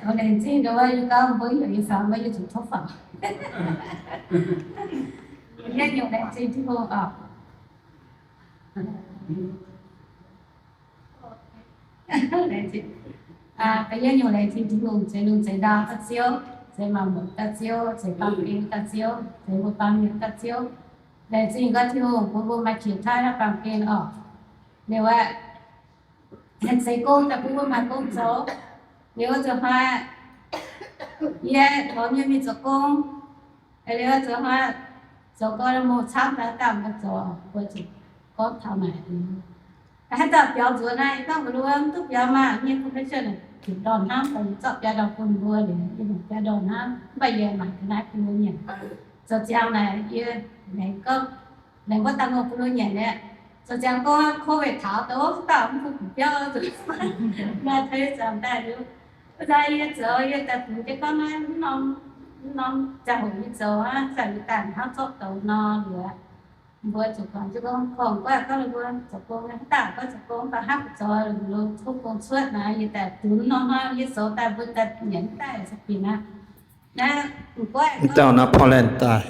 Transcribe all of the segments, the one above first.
我年纪的话，刚不有一上，我有做头发。也有年纪之后啊。年纪bây giờ nhiều này thì luôn chạy đa các chiếu chạy mà một các chiếu chạy bằng pin các chiếu chạy một bằng những các chiếu để chỉ có thiếu cũng mà chỉ thay là bằng pin ở nếu mà nhận xây công ta cũng mà công số nếu cho hoa yeah có như mình cho công nếu cho hoa cho có một trăm đã tạm được rồi của chị có thảo nàyให้จับยาวสวยในต้องรู้ว่าทุกยาวมาเนี่ยคุณไม่เชื่อเลยถึงดอนน้ำไปจับยาดอกคุณบัวเลยที่หนูยาดอนน้ำใบเยอะมากขนาดคุณบัวเนี่ยจะเจ้าไหนเยอะไหนก็ตั้งคุณบัวเนี่ยจะเจ้าก็โควิดถาวโตต่างคุณเยอะสุดมาเทจำได้ดูก็ได้เยอะเจอเยอะแต่ถึงจะก็น้องจะหุ่นเจอใส่ต่างทั้งชอบโตนอนเหลือบัวจุกของก็บัวจุกของต่างก็จุกของก็ฮักจอรู้ทุกคนช่วยนะอยู่แต่ถึงน้องๆอยู่โสแต่บ่แต่เหยียนแต่สักปีนะก็เจ้านะพอแลนตาย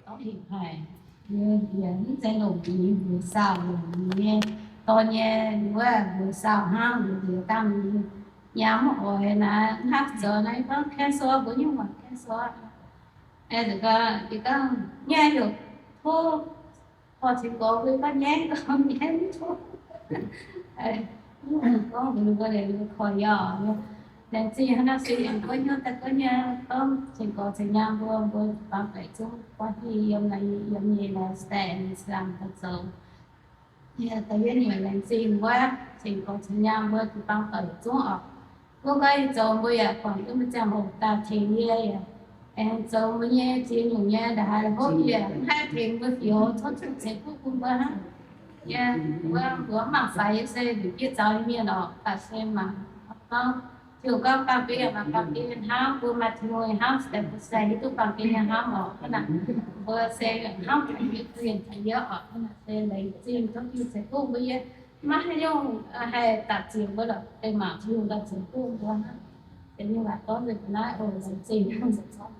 ต้องอีกให้เหยียนใจหลงดีบัวสาวเนี่ยตอนนี้ว่าบัวสาวห้างอยู่ตามยามโอยนะฮักจอในก็แค่ซัวบ่ยุ่งว่าแค่ซัวก็เนี่ยอยู่ทุกพอถึงก็คือก็แย่ก็แย่ทุกก็รู้ก็เลยคอยย่อแต่จริงๆนะสิก็ย่อแต่ก็เนี่ยต้องถึงก็จะย่างบัวบางไปจุ่มว่าที่ยังมีนะสแตนอิสลามก็จะเนี่ยแต่ยังอยู่แรงจริงว่าถึงก็จะย่างบัวที่บางไปจุ่มออกก็ก็จะบัวก่อนก็มันจะหมดตาทีเย่em cho mấy nhé chị nhiều nhé đã hốt gì hai tiền với phiếu thoát chút sẽ cũng cũng ba nha bữa mà phải xe được biết cho như đó cả xe mà không chiều có cà phê mà cà phê háo bữa mà ngồi háo sẽ có xe đi tu cà phê háo mà cái nào bữa xe háo phải biết tiền phải nhớ ở cái nào xe lấy tiền thoát chút sẽ cũng bây giờ mà hay dùng hay tạp chiều bữa đó cái mà chiều là sẽ cũng ba thế nhưng mà có được nói ồ là gì không được xong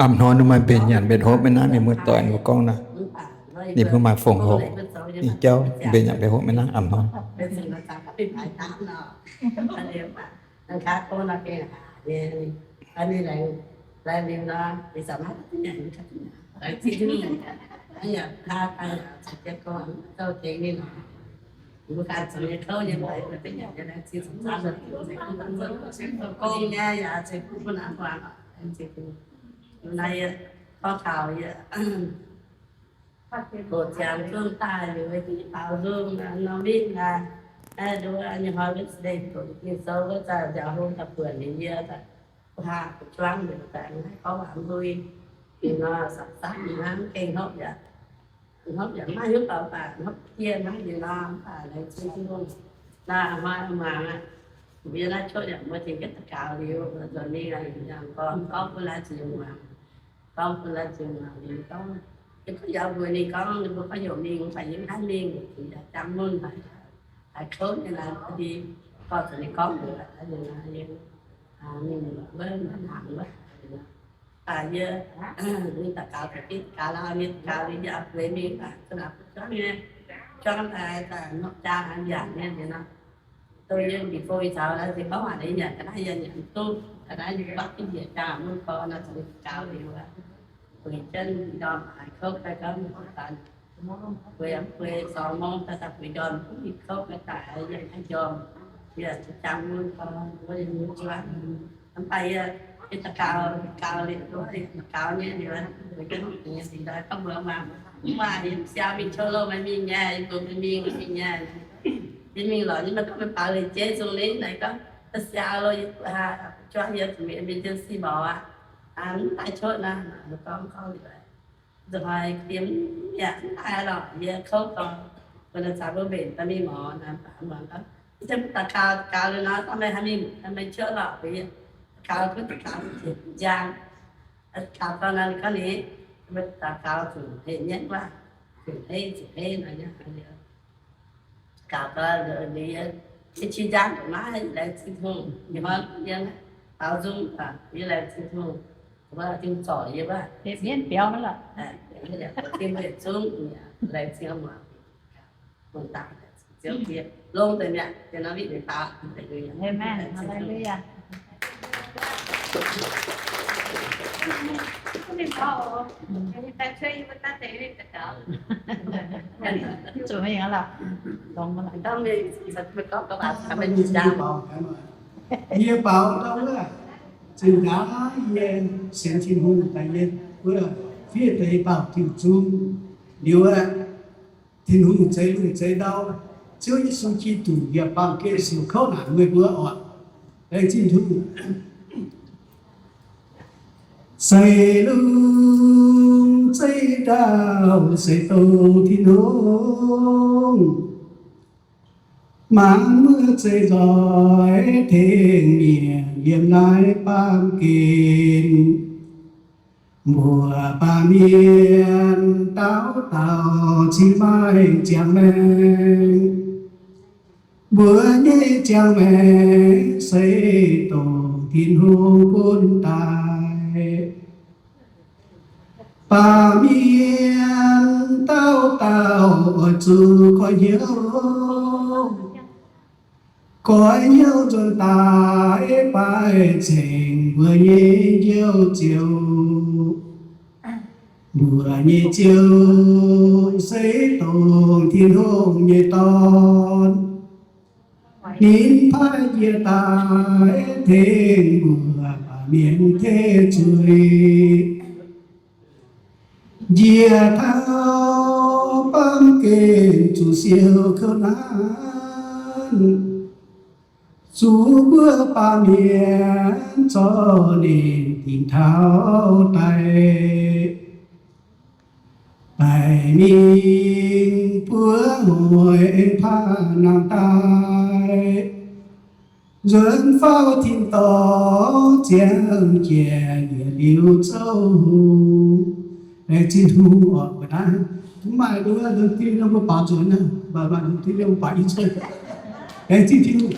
อำนอนมาเป็นหยันเป็นโฮแม่น้ำมีมือต่อยกับกล้องนะนี่เพิ่นมาฝงโฮนี่เจ้าเป็นหยันเป็นโฮแม่น้ำอำนอนเป็นสิ่งต่างๆก็เป็นหลายตามเนาะอันนี้นะคะก็น่าเป็นอันนี้แรงดีนะมีสามารถที่จะอยู่ที่นี่ไอ้ที่นี่เนี่ยถ้าไปจะก่อนเจ้าเจงนี่เนาะบุคคลจะมีเขาอย่างไรเป็นอย่างไรที่สำคัญเลยก็ง่ายๆจะพูดนานกว่าจริงๆในข้อข่าวเยอะโกรธแค้นช่วงตายอยู่ที่เป่าร่มน้องวิ่งนะดูอันนี้พอรู้สึกได้ผลที่เขาก็จะร่วมกับเพื่อนเยอะแต่พาครั้งเดียวแต่ให้เขาหวังด้วยที่น่าสักน้ำเก่งเขาอย่างไม่ยุบเอาป่ะยุบเทียนไม่อยู่น้ำป่ะอะไรที่นู่นน่ามาเวลาช่วยอย่างเมื่อถึงก็ตะกาวเดียวตอนนี้อะไรอย่างก็เวลาจึงมาต้องก็ยาวด้วยนี่ก็ประโยชน์มีไปยังท่านลิงถึงจะจำนู่นไปโค้ดนี่นะพอดีก็ตอนนี้ก็อยู่แล้วอย่างนั้นนี่เบิ้ลหางว่าเยอะนี่ตะกาวแต่ที่กาลามีกาลิยาเวมีสนับสนุนเนี่ยช่องแต่นอกจากอันอย่างเนี่ยนะtôi bị phôi sao là thì có mà để nhận cái này nhận tôi cái này đi bắt cái việc làm luôn con nó sẽ cao điều là quỳ chân đòn phải khớp cái cấm tận quỳ sò mông ta tập quỳ đòn cũng bị khớp cái tại vậy hay đòn giờ chăm luôn con với những chuyện nắm tay cái ta cao lên rồi cao như vậy là cái gì đó không được mà sao bị chơi lâu mà mình nhà cũng mình nhà thì mình nói nhưng mà có phải bảo lời chế xuống đến này có sao rồi cho hiện mình chân si bỏ tại chỗ là con rồi kiếm nhà ai đó giờ không còn là sao bữa bền ta mi mỏ là mà có chân ta cao lên nó ta mới chữa lọ vì cao cứ cao giang cao con này có lý ta cao thủ hiện nhất là สิเพ่อะไรเนี่ยกาบก็เลยที่ชี้จันมาเลยที่ทุ่งอย่างว่าอย่างเอาจุ่มนี่แหละที่ทุ่งว่าจุ่มจ่อยว่า เฮ็ดเบี้ยนเปียวนั่นล่ะ อย่างนี้ที่ไม่จุ่มเนี่ยอะไรเสียมาคนตายเสียเพี้ยลงแต่เนี่ยจะน้ำวิตาไปเลย เอเมนฮาเลลูยาจุไม่อย่างนั้นล่ะลองมาล่ะ ต้องมีสัตว์ประกอบกับทำเป็นจาม 业报到了，真大雁先进红大雁，我非得报条中，留啊，天红在路在道，只要一手机度也报给手靠难没不啊，来进图。ใส่ลุงใจดาวใส่โตที่น้องมันเมื่อใจลอยเทงเมียเยี่ยมนายปามกินบัวปาเมียนเต้าเต่าชิไม้เจียงแมงบัวเย่เจียงแมงใส่โตที่หูปุ่นตายปาเมียนเต้าเต่าจูคอยเหี่ยวคอยเหี่ยวจนตายไปเจ๋งบัวเย่เหี่ยวเจียวบัวเย่เจียวใส่ตรงที่ห้องเย่ตอนนินพายเย่ตายเทงบัวปาเมียนเทจุยเยียเท้าปังเกณจูเสียวเข้านั้นจูเบื่อปาเมียนจอเด่นทิ้งเท้าไตไปมีเพื่อหวยผ้านางตาย人发听到讲解也流走来进图我不但买多了都地那么把准呢把地那么把一车来进图